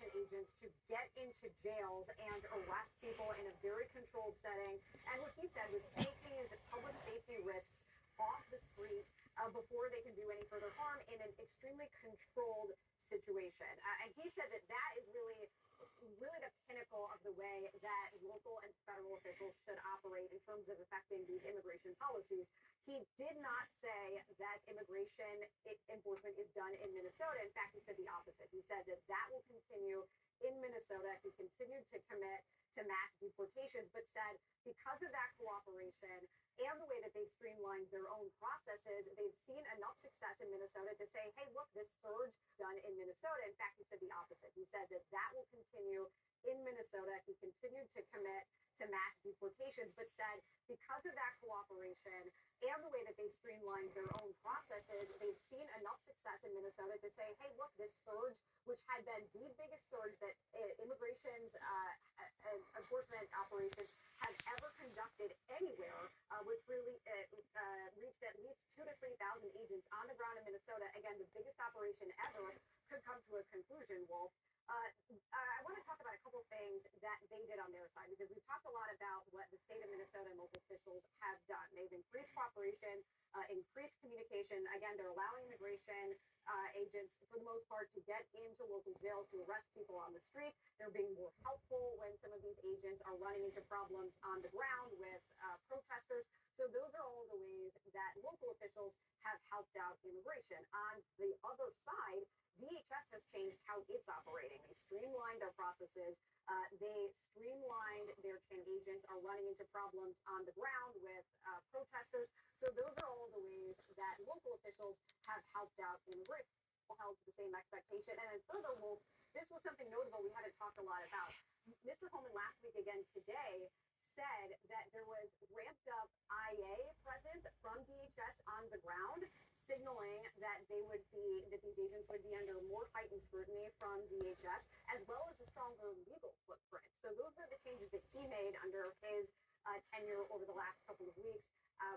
immigration agents to get into jails and arrest people in a very controlled setting. And what he said was take these public safety risks off the street before they can do any further harm in an extremely controlled situation. And he said that that is really the pinnacle of the way that local and federal officials should operate in terms of affecting these immigration policies. He did not say that immigration enforcement is done in Minnesota. In fact, he said the opposite. He said that that will continue in Minnesota. He continued to commit to mass deportations, but said because of that cooperation and the way that they've streamlined their own processes, they've seen enough success in Minnesota to say, hey, look, this surge done in Minnesota. In fact, he said the opposite. He said that that will continue in Minnesota. He continued to commit to mass deportations, but said because of that cooperation and the way that they've streamlined their own processes, they've seen enough success in Minnesota to say, hey, look, this surge, which had been the biggest surge that immigration's enforcement operations have ever conducted anywhere, which really reached at least 2,000 to 3,000 agents on the ground in Minnesota. Again, the biggest operation ever could come to a conclusion, Wolf. I want to talk about a couple things that they did on their side, because we've talked a lot about what the state of Minnesota and local officials have done. They've increased cooperation, increased communication. Again, they're allowing immigration agents, for the most part, to get into local jails to arrest people on the street. They're being more helpful when some of these agents are running into problems on the ground with protesters. So those are all of the ways that local officials have helped out immigration. On the other side, DHS has changed how it's operating. They streamlined their processes. They streamlined their chain agents are running into problems on the ground with protesters. So those are all of the ways that local officials have helped out immigration. Held to the same expectation. And then furthermore, this was something notable we hadn't talked a lot about. Mr. Holman last week, again today, said that there was ramped up IA presence from DHS on the ground, signaling that these agents would be under more heightened scrutiny from DHS, as well as a stronger legal footprint. So those were the changes that he made under his tenure over the last couple of weeks,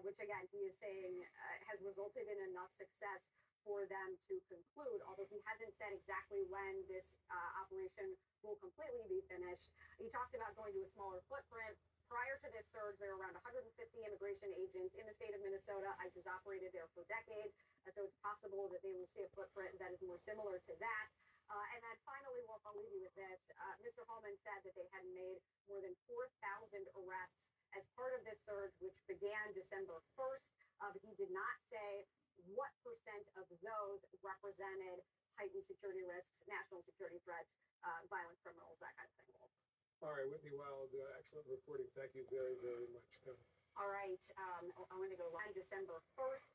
which again, he is saying has resulted in enough success for them to conclude, although he hasn't said exactly when this operation will completely be finished. He talked about going to a smaller footprint. Prior to this surge, there were around 150 immigration agents in the state of Minnesota. ICE has operated there for decades, so it's possible that they will see a footprint that is more similar to that. And then finally, Wolf, I'll leave you with this. Mr. Holman said that they had made more than 4,000 arrests as part of this surge, which began December 1st, but he did not say what percent of those represented heightened security risks, national security threats, violent criminals, that kind of thing. All right, Whitney Wild, excellent reporting. Thank you very, very much. All right, I'm going to go on December 1st.